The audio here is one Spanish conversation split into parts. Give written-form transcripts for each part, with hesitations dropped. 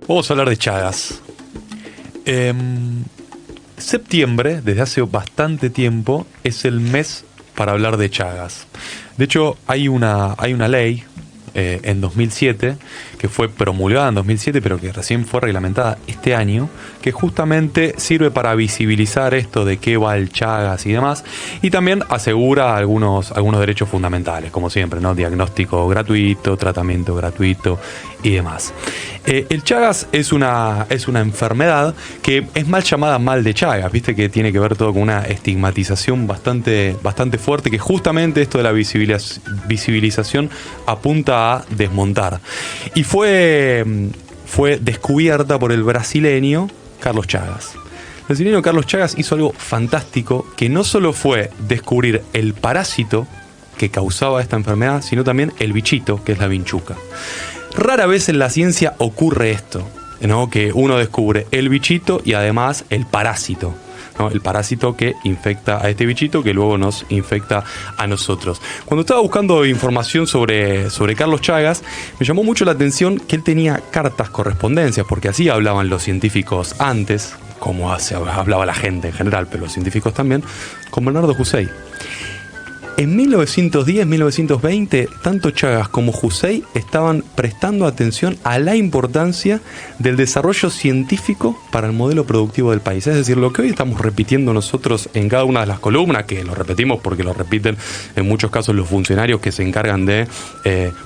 Vamos a hablar de Chagas. Septiembre, desde hace bastante tiempo, es el mes para hablar de Chagas. De hecho, hay una ley en 2007, que fue promulgada en 2007, pero que recién fue reglamentada este año, que justamente sirve para visibilizar esto de qué va el Chagas y demás, y también asegura algunos derechos fundamentales, como siempre, ¿no? Diagnóstico gratuito, tratamiento gratuito y demás. El Chagas es una enfermedad que es mal llamada mal de Chagas, viste que tiene que ver todo con una estigmatización bastante fuerte, que justamente esto de la visibilización apunta a desmontar. Y fue descubierta por el brasileño Carlos Chagas. El brasileño Carlos Chagas hizo algo fantástico, que no solo fue descubrir el parásito que causaba esta enfermedad, sino también el bichito, que es la vinchuca. Rara vez en la ciencia ocurre esto, ¿no? Que uno descubre el bichito y además el parásito, ¿no? El parásito que infecta a este bichito, que luego nos infecta a nosotros. Cuando estaba buscando información sobre Carlos Chagas, me llamó mucho la atención que él tenía cartas, correspondencias, porque así hablaban los científicos antes, como hablaba la gente en general, pero los científicos también, con Bernardo Husey. En 1910, 1920, tanto Chagas como Husey estaban prestando atención a la importancia del desarrollo científico para el modelo productivo del país. Es decir, lo que hoy estamos repitiendo nosotros en cada una de las columnas, que lo repetimos porque lo repiten en muchos casos los funcionarios que se encargan de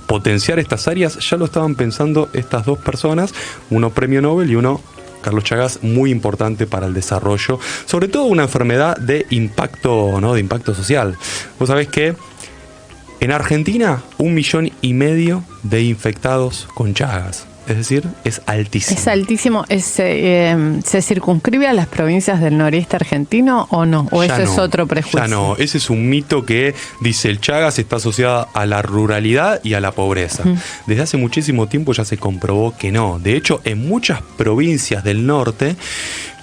potenciar estas áreas, ya lo estaban pensando estas dos personas, uno premio Nobel y uno Carlos Chagas, muy importante para el desarrollo, sobre todo una enfermedad de impacto, ¿no? De impacto social. Vos sabés que en Argentina 1,5 millones de infectados con Chagas. Es decir, es altísimo. Es altísimo. ¿Se circunscribe a las provincias del noreste argentino o no? ¿O eso es otro prejuicio? Ya no. Ese es un mito que dice el Chagas está asociado a la ruralidad y a la pobreza. Desde hace muchísimo tiempo ya se comprobó que no. De hecho, en muchas provincias del norte,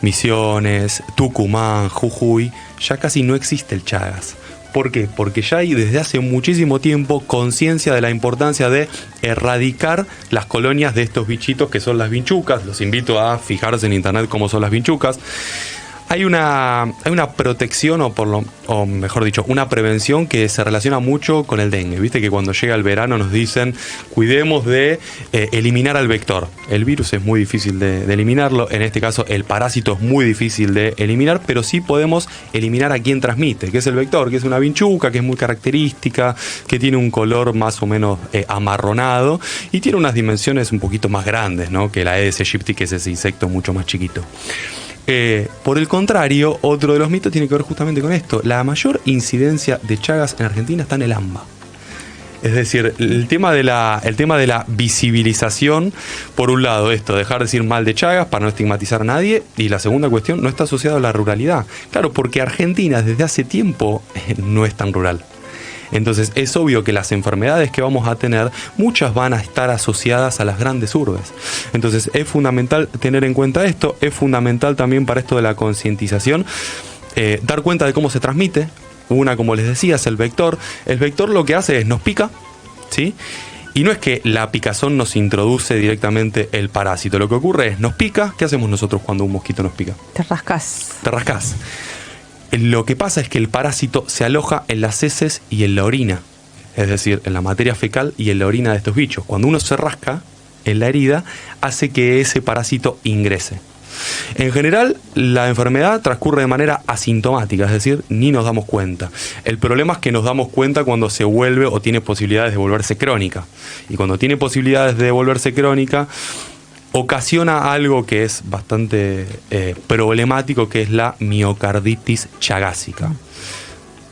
Misiones, Tucumán, Jujuy, ya casi no existe el Chagas. ¿Por qué? Porque ya hay desde hace muchísimo tiempo conciencia de la importancia de erradicar las colonias de estos bichitos que son las vinchucas. Los invito a fijarse en internet cómo son las vinchucas. Hay una protección, o mejor dicho, una prevención que se relaciona mucho con el dengue. Viste que cuando llega el verano nos dicen cuidemos de eliminar al vector. El virus es muy difícil de eliminarlo, en este caso el parásito es muy difícil de eliminar, pero sí podemos eliminar a quien transmite, que es el vector, que es una vinchuca, que es muy característica, que tiene un color más o menos amarronado y tiene unas dimensiones un poquito más grandes, ¿no? Que la Aedes aegypti, que es ese insecto mucho más chiquito. Por el contrario, otro de los mitos tiene que ver justamente con esto. La mayor incidencia de Chagas en Argentina está en el AMBA. Es decir, el tema de la visibilización, por un lado, dejar de decir mal de Chagas para no estigmatizar a nadie, y la segunda cuestión, no está asociado a la ruralidad. Claro, porque Argentina desde hace tiempo no es tan rural. Entonces es obvio que las enfermedades que vamos a tener, muchas van a estar asociadas a las grandes urbes. Entonces es fundamental tener en cuenta esto, es fundamental también para esto de la concientización, dar cuenta de cómo se transmite. Una, como les decía, es el vector. El vector lo que hace es nos pica, ¿sí? Y no es que la picazón nos introduce directamente el parásito. Lo que ocurre es nos pica. ¿Qué hacemos nosotros cuando un mosquito nos pica? Te rascás. Te rascás. Lo que pasa es que el parásito se aloja en las heces y en la orina, es decir, en la materia fecal y en la orina de estos bichos. Cuando uno se rasca en la herida, hace que ese parásito ingrese. En general, la enfermedad transcurre de manera asintomática, es decir, ni nos damos cuenta. El problema es que nos damos cuenta cuando se vuelve o tiene posibilidades de volverse crónica. Y cuando tiene posibilidades de volverse crónica, ocasiona algo que es bastante problemático, que es la miocarditis chagásica.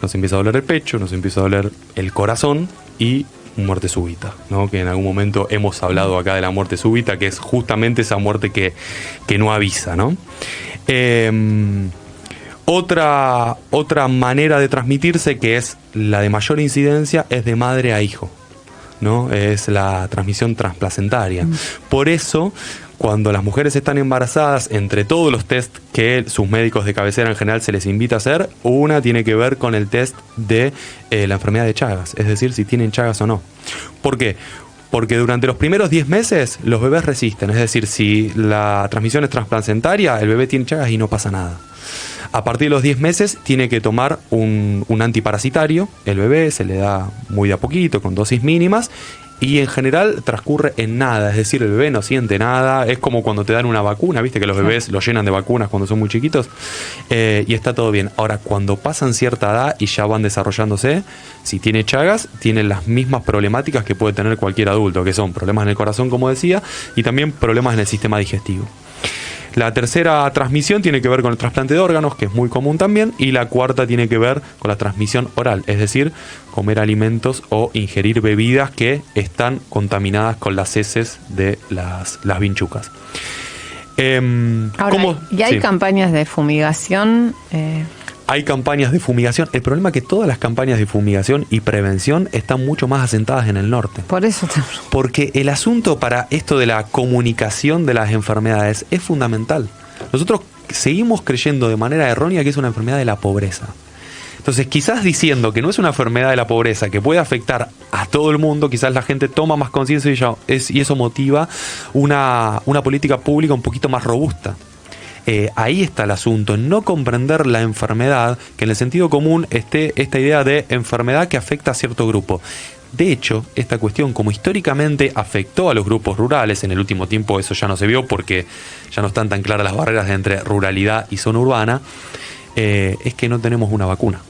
Nos empieza a doler el pecho, nos empieza a doler el corazón y muerte súbita, ¿no? Que en algún momento hemos hablado acá de la muerte súbita, que es justamente esa muerte que no avisa, ¿no? Otra manera de transmitirse, que es la de mayor incidencia, es de madre a hijo, ¿no? Es la transmisión transplacentaria. Por eso, cuando las mujeres están embarazadas, entre todos los test que sus médicos de cabecera en general se les invita a hacer, una tiene que ver con el test de la enfermedad de Chagas, es decir, si tienen Chagas o no. ¿Por qué? Porque durante los primeros 10 meses los bebés resisten. Es decir, si la transmisión es transplacentaria, el bebé tiene Chagas y no pasa nada. A partir de los 10 meses tiene que tomar un antiparasitario. El bebé se le da muy de a poquito, con dosis mínimas. Y en general transcurre en nada, es decir, el bebé no siente nada. Es como cuando te dan una vacuna, viste que los bebés lo llenan de vacunas cuando son muy chiquitos, y está todo bien. Ahora, cuando pasan cierta edad y ya van desarrollándose, si tiene Chagas, tienen las mismas problemáticas que puede tener cualquier adulto, que son problemas en el corazón, como decía, y también problemas en el sistema digestivo. La tercera transmisión tiene que ver con el trasplante de órganos, que es muy común también, y la cuarta tiene que ver con la transmisión oral, es decir, comer alimentos o ingerir bebidas que están contaminadas con las heces de las vinchucas. Ahora, ¿y hay campañas de fumigación? Hay campañas de fumigación. El problema es que todas las campañas de fumigación y prevención están mucho más asentadas en el norte. Por eso. Porque el asunto para esto de la comunicación de las enfermedades es fundamental. Nosotros seguimos creyendo de manera errónea que es una enfermedad de la pobreza. Entonces, quizás diciendo que no es una enfermedad de la pobreza que puede afectar a todo el mundo, quizás la gente toma más conciencia y eso motiva una política pública un poquito más robusta. Ahí está el asunto, en no comprender la enfermedad, que en el sentido común esté esta idea de enfermedad que afecta a cierto grupo. De hecho, esta cuestión, como históricamente afectó a los grupos rurales, en el último tiempo eso ya no se vio porque ya no están tan claras las barreras entre ruralidad y zona urbana, es que no tenemos una vacuna,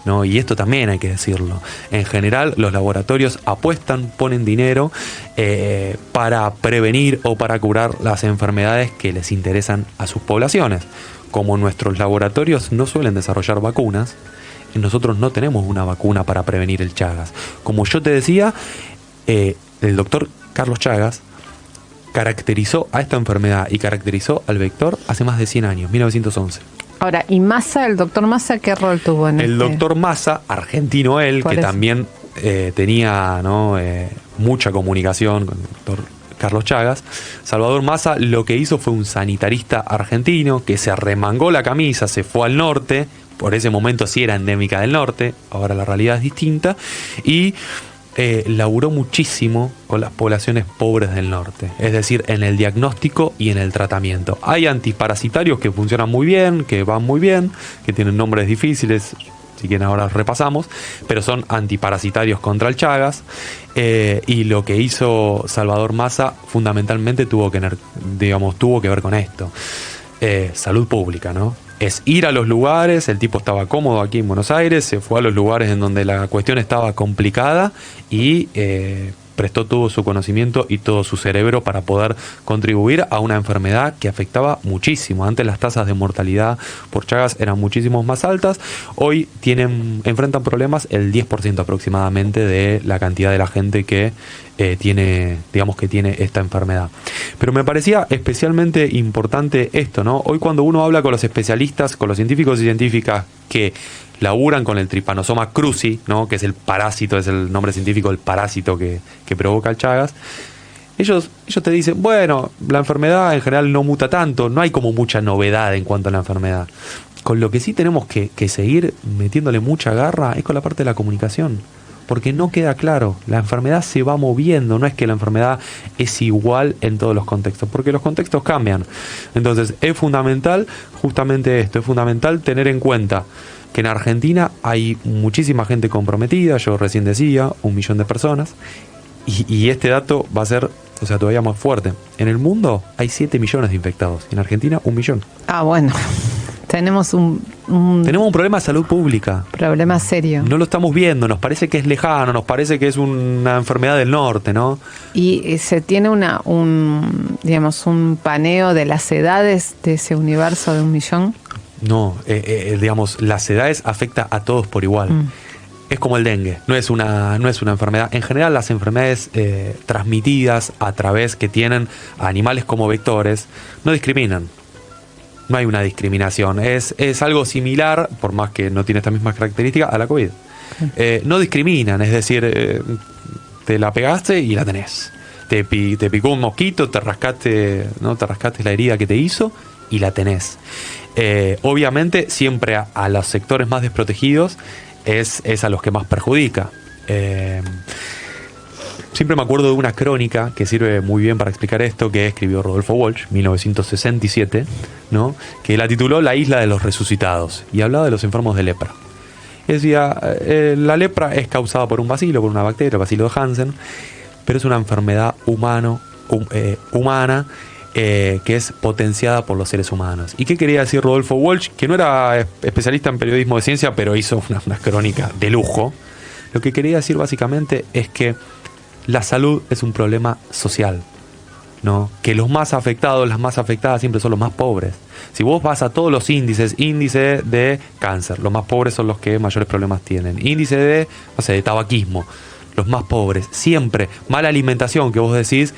¿no? Y esto también hay que decirlo. En general, los laboratorios apuestan, ponen dinero para prevenir o para curar las enfermedades que les interesan a sus poblaciones. Como nuestros laboratorios no suelen desarrollar vacunas, nosotros no tenemos una vacuna para prevenir el Chagas. Como yo te decía, el doctor Carlos Chagas caracterizó a esta enfermedad y caracterizó al vector hace más de 100 años, 1911. Ahora, ¿y Massa, el doctor Massa, qué rol tuvo en el doctor Massa, argentino él, que también tenía, ¿no?, mucha comunicación con el doctor Carlos Chagas. Salvador Massa lo que hizo fue un sanitarista argentino que se arremangó la camisa, se fue al norte, por ese momento sí era endémica del norte, ahora la realidad es distinta, y laburó muchísimo con las poblaciones pobres del norte, es decir, en el diagnóstico y en el tratamiento. Hay antiparasitarios que funcionan muy bien, que van muy bien, que tienen nombres difíciles, si quieren ahora los repasamos, pero son antiparasitarios contra el Chagas, y lo que hizo Salvador Massa fundamentalmente tuvo que ver con esto. Salud pública, ¿no? Es ir a los lugares, el tipo estaba cómodo aquí en Buenos Aires, se fue a los lugares en donde la cuestión estaba complicada y prestó todo su conocimiento y todo su cerebro para poder contribuir a una enfermedad que afectaba muchísimo. Antes las tasas de mortalidad por Chagas eran muchísimo más altas, hoy enfrentan problemas el 10% aproximadamente de la cantidad de la gente que tiene esta enfermedad. Pero me parecía especialmente importante esto, ¿no? Hoy cuando uno habla con los especialistas, con los científicos y científicas que laburan con el Trypanosoma cruzi, ¿no?, que es el parásito, es el nombre científico del parásito que provoca el Chagas, ellos te dicen, bueno, la enfermedad en general no muta tanto, no hay como mucha novedad en cuanto a la enfermedad. Con lo que sí tenemos que seguir metiéndole mucha garra es con la parte de la comunicación, porque no queda claro, la enfermedad se va moviendo, no es que la enfermedad es igual en todos los contextos, porque los contextos cambian. Entonces es fundamental justamente esto, es fundamental tener en cuenta que en Argentina hay muchísima gente comprometida, yo recién decía, 1 millón de personas, y este dato va a ser, todavía más fuerte. En el mundo hay 7 millones de infectados, en Argentina 1 millón. Ah, bueno. Tenemos un problema de salud pública. Problema serio. No lo estamos viendo, nos parece que es lejano, nos parece que es una enfermedad del norte, ¿no? Y se tiene un paneo de las edades de ese universo de 1 millón. No, las edades afecta a todos por igual. Es como el dengue, no es una enfermedad. En general, las enfermedades transmitidas a través que tienen a animales como vectores no discriminan. No hay una discriminación. Es algo similar, por más que no tiene estas mismas características, a la COVID. No discriminan, es decir, te la pegaste y la tenés. Te picó un mosquito, te rascaste la herida que te hizo y la tenés. Obviamente, siempre a los sectores más desprotegidos es a los que más perjudica. siempre me acuerdo de una crónica que sirve muy bien para explicar esto, que escribió Rodolfo Walsh, 1967, ¿no? Que la tituló La isla de los resucitados, y hablaba de los enfermos de lepra. Y decía, la lepra es causada por un bacilo, por una bacteria, el bacilo de Hansen, pero es una enfermedad humana que es potenciada por los seres humanos. ¿Y qué quería decir Rodolfo Walsh? Que no era especialista en periodismo de ciencia, pero hizo una crónica de lujo. Lo que quería decir básicamente es que la salud es un problema social, ¿no? Que los más afectados, las más afectadas siempre son los más pobres. Si vos vas a todos los índice de cáncer, los más pobres son los que mayores problemas tienen. Índice de, no sé, de tabaquismo, los más pobres. Siempre. Mala alimentación, que vos decís,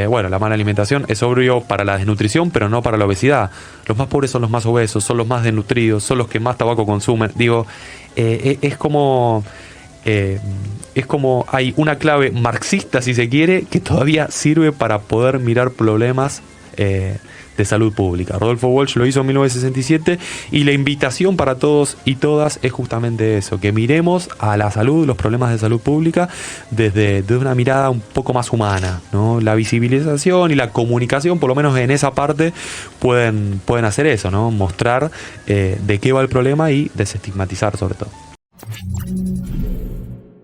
bueno, la mala alimentación es obvio para la desnutrición, pero no para la obesidad. Los más pobres son los más obesos, son los más desnutridos, son los que más tabaco consumen. Digo, es como hay una clave marxista, si se quiere, que todavía sirve para poder mirar problemas de salud pública. Rodolfo Walsh lo hizo en 1967 y la invitación para todos y todas es justamente eso, que miremos a la salud, los problemas de salud pública desde una mirada un poco más humana, ¿no? La visibilización y la comunicación, por lo menos en esa parte, pueden hacer eso, ¿no? Mostrar de qué va el problema y desestigmatizar sobre todo.